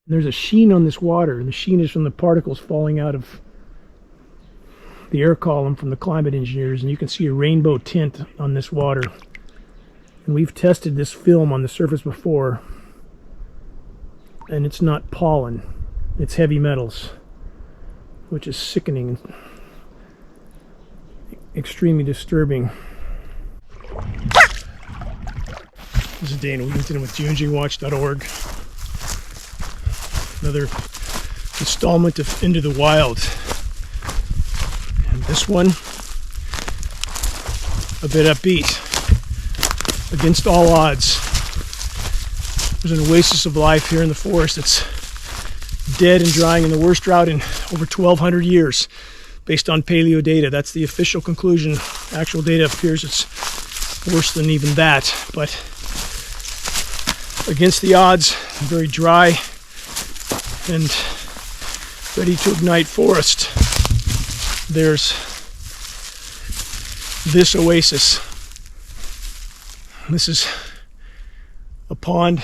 There's a sheen on this water, and the sheen is from the particles falling out of the air column from the climate engineers, and you can see a rainbow tint on this water. And we've tested this film on the surface before, and it's not pollen, it's heavy metals, which is sickening and extremely disturbing. This is Dane Wigington with geoengineeringwatch.org. Another installment of Into the Wild. And this one, a bit upbeat. Against all odds. There's an oasis of life here in the forest that's dead and drying in the worst drought in over 1,200 years, based on paleo data. That's the official conclusion. Actual data appears it's worse than even that. But against the odds, a very dry and ready to ignite forest, there's this oasis. This is a pond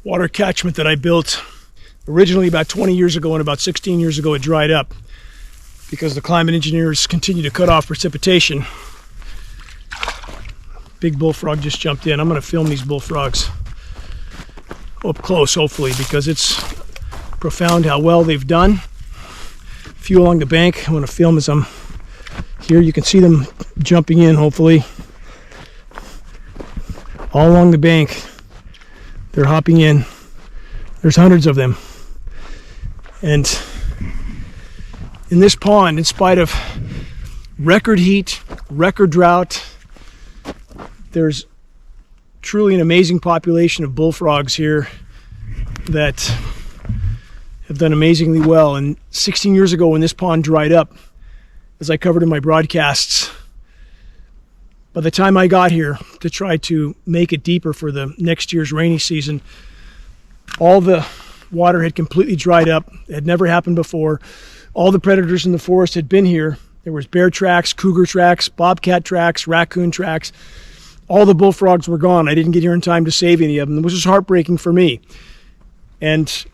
water catchment that I built originally about 20 years ago, and about 16 years ago it dried up because the climate engineers continue to cut off precipitation. Big bullfrog just jumped in. I'm going to film these bullfrogs up close, hopefully, because it's profound how well they've done. A few along the bank. I want to film as I'm here. You can see them jumping in, hopefully. All along the bank, they're hopping in. There's hundreds of them. And in this pond, in spite of record heat, record drought, there's truly an amazing population of bullfrogs here that have done amazingly well. And 16 years ago, when this pond dried up, as I covered in my broadcasts, by the time I got here to try to make it deeper for the next year's rainy season, all the water had completely dried up. It had never happened before. All the predators in the forest had been here. There was bear tracks, cougar tracks, bobcat tracks, raccoon tracks. All the bullfrogs were gone. I didn't get here in time to save any of them, which was heartbreaking for me. And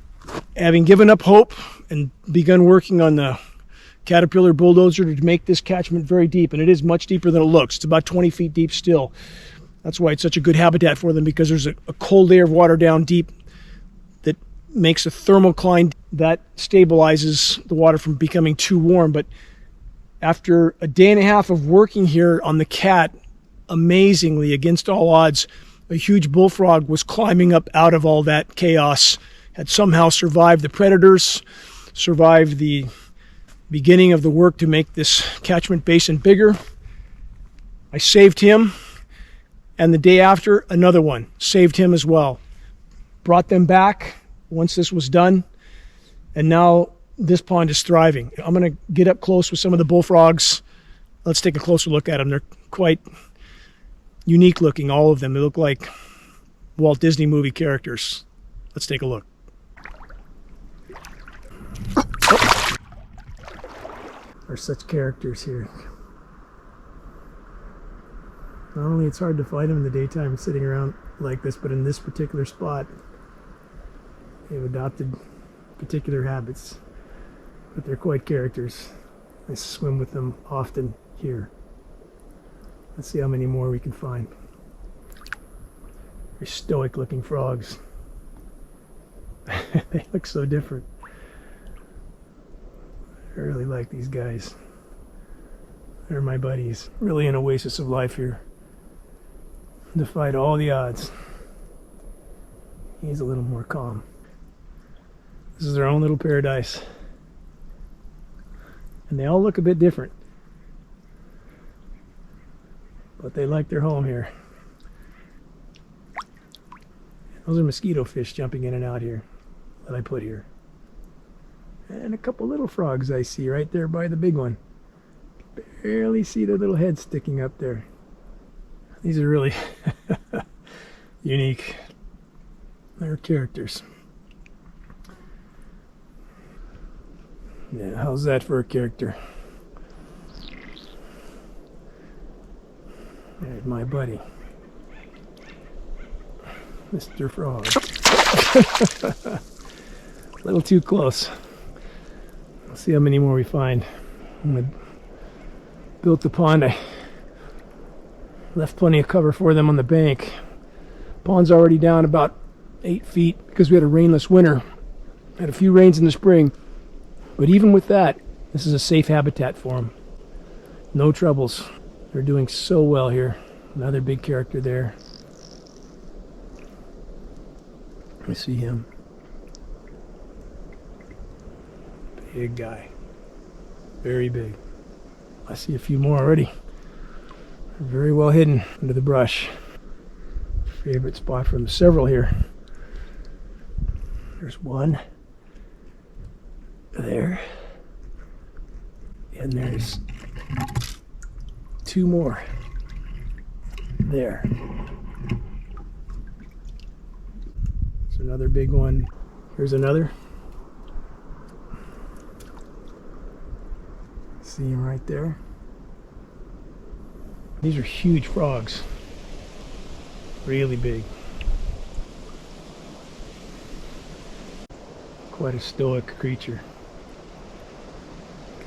having given up hope and begun working on the Caterpillar bulldozer to make this catchment very deep, and it is much deeper than it looks. It's about 20 feet deep still. That's why it's such a good habitat for them, because there's a cold layer of water down deep that makes a thermocline that stabilizes the water from becoming too warm. But after a day and a half of working here on the cat, amazingly, against all odds, a huge bullfrog was climbing up out of all that chaos, had somehow survived the predators, survived the beginning of the work to make this catchment basin bigger. I saved him, and the day after, another one. Saved him as well. Brought them back once this was done, and now this pond is thriving. I'm going to get up close with some of the bullfrogs. Let's take a closer look at them. They're quite unique looking, all of them. They look like Walt Disney movie characters. Let's take a look. Are such characters here. Not only it's hard to find them in the daytime sitting around like this, but in this particular spot, they've adopted particular habits. But they're quite characters. I swim with them often here. Let's see how many more we can find. Very stoic looking frogs. They look so different. I really like these guys. They're my buddies. Really an oasis of life here. Defied all the odds. He's a little more calm. This is their own little paradise. And they all look a bit different. But they like their home here. Those are mosquito fish jumping in and out here that I put here. And a couple little frogs I see right there by the big one. Barely see their little heads sticking up there. These are really unique. They're characters. Yeah, how's that for a character? There's my buddy, Mr. Frog. A little too close. Let's see how many more we find. When I built the pond, I left plenty of cover for them on the bank. Pond's already down about 8 feet because we had a rainless winter. Had a few rains in the spring, but even with that, this is a safe habitat for them. No troubles. They're doing so well here. Another big character there. I see him. Big guy. Very big. I see a few more already. They're very well hidden under the brush. Favorite spot for them. Several here. There's one. There. And there's 2 more. There. There's another big one. Here's another. See him right there. These are huge frogs. Really big. Quite a stoic creature.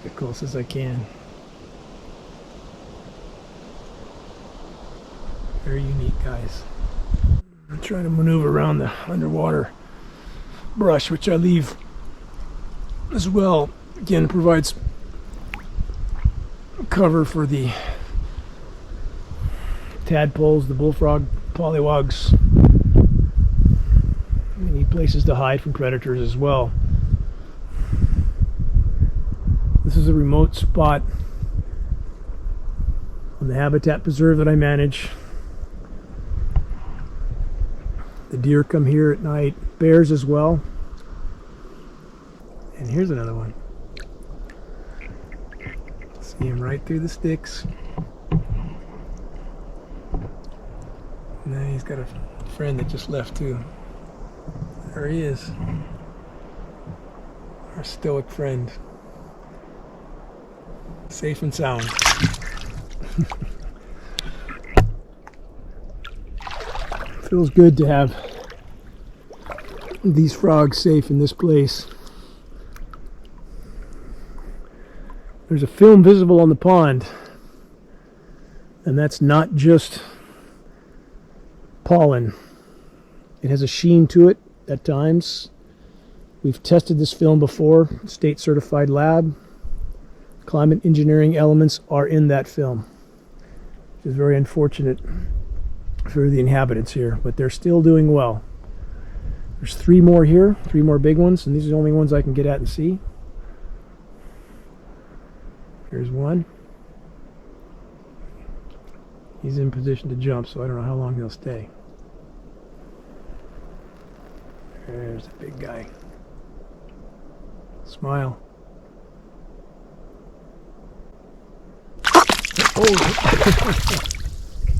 Get as close as I can. Very unique guys. I'm trying to maneuver around the underwater brush, which I leave as well. Again, provides cover for the tadpoles, the bullfrog, pollywogs. We need places to hide from predators as well. This is a remote spot on the habitat preserve that I manage. The deer come here at night, bears as well. And here's another one. See him right through the sticks. And then he's got a friend that just left too. There he is. Our stoic friend. Safe and sound. Feels good to have these frogs safe in this place. There's a film visible on the pond, and that's not just pollen. It has a sheen to it at times. We've tested this film before, state certified lab. Climate engineering elements are in that film, which is very unfortunate for the inhabitants here, but they're still doing well. There's 3 more here, 3 more big ones, and these are the only ones I can get at and see. Here's one. He's in position to jump, so I don't know how long he'll stay. There's a big guy. Smile. Oh!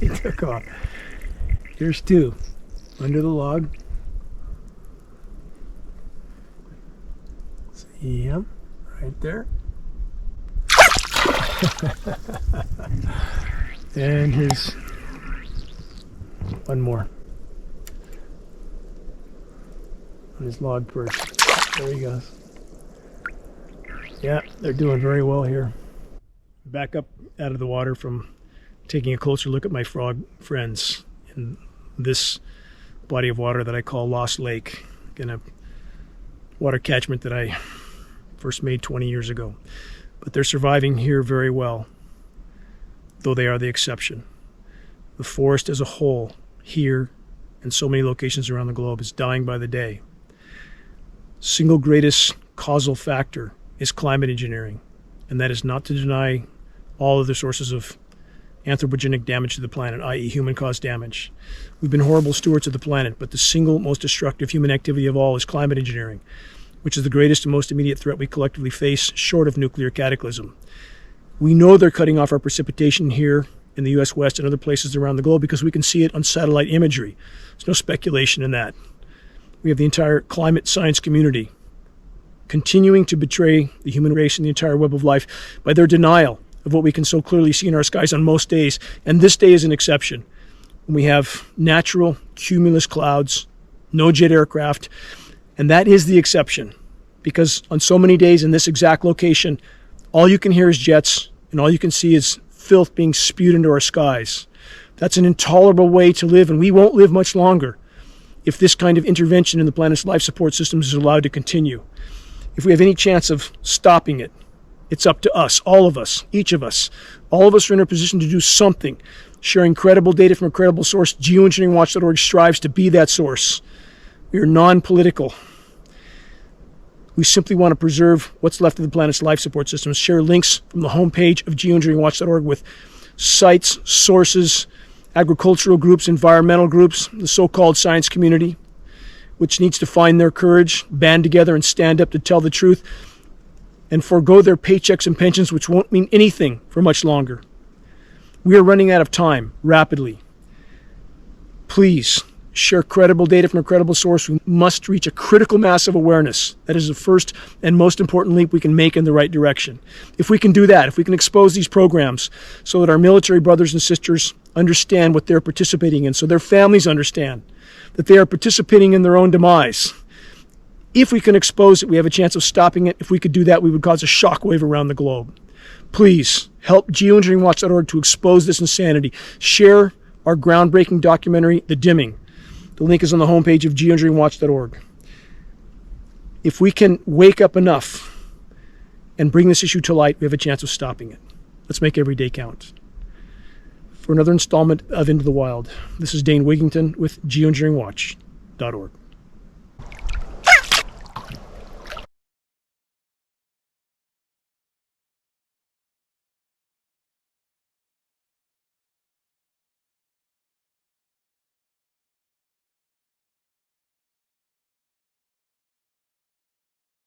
He took off. Here's 2 under the log. See him right there. And here's one more on his log perch. There he goes. Yeah, they're doing very well here. Back up out of the water from taking a closer look at my frog friends in this body of water that I call Lost Lake, in a water catchment that I first made 20 years ago. But they're surviving here very well, though they are the exception. The forest as a whole here and so many locations around the globe is dying by the day. Single greatest causal factor is climate engineering, and that is not to deny all other sources of anthropogenic damage to the planet, i.e. human-caused damage. We've been horrible stewards of the planet, but the single most destructive human activity of all is climate engineering, which is the greatest and most immediate threat we collectively face short of nuclear cataclysm. We know they're cutting off our precipitation here in the U.S. West and other places around the globe because we can see it on satellite imagery. There's no speculation in that. We have the entire climate science community continuing to betray the human race and the entire web of life by their denial of what we can so clearly see in our skies on most days. And this day is an exception. We have natural cumulus clouds, no jet aircraft, and that is the exception. because on so many days in this exact location, all you can hear is jets and all you can see is filth being spewed into our skies. That's an intolerable way to live, and we won't live much longer if this kind of intervention in the planet's life support systems is allowed to continue. If we have any chance of stopping it, it's up to us, all of us, each of us. All of us are in a position to do something. Sharing credible data from a credible source, geoengineeringwatch.org strives to be that source. We are non-political. We simply want to preserve what's left of the planet's life support systems. Share links from the homepage of geoengineeringwatch.org with sites, sources, agricultural groups, environmental groups, the so-called science community, which needs to find their courage, band together and stand up to tell the truth, and forego their paychecks and pensions, which won't mean anything for much longer. We are running out of time rapidly. Please share credible data from a credible source. We must reach a critical mass of awareness. That is the first and most important leap we can make in the right direction. If we can do that, if we can expose these programs so that our military brothers and sisters understand what they're participating in, so their families understand that they are participating in their own demise. If we can expose it, we have a chance of stopping it. If we could do that, we would cause a shockwave around the globe. Please help geoengineeringwatch.org to expose this insanity. Share our groundbreaking documentary, The Dimming. The link is on the homepage of geoengineeringwatch.org. If we can wake up enough and bring this issue to light, we have a chance of stopping it. Let's make every day count. For another installment of Into the Wild, this is Dane Wigington with geoengineeringwatch.org.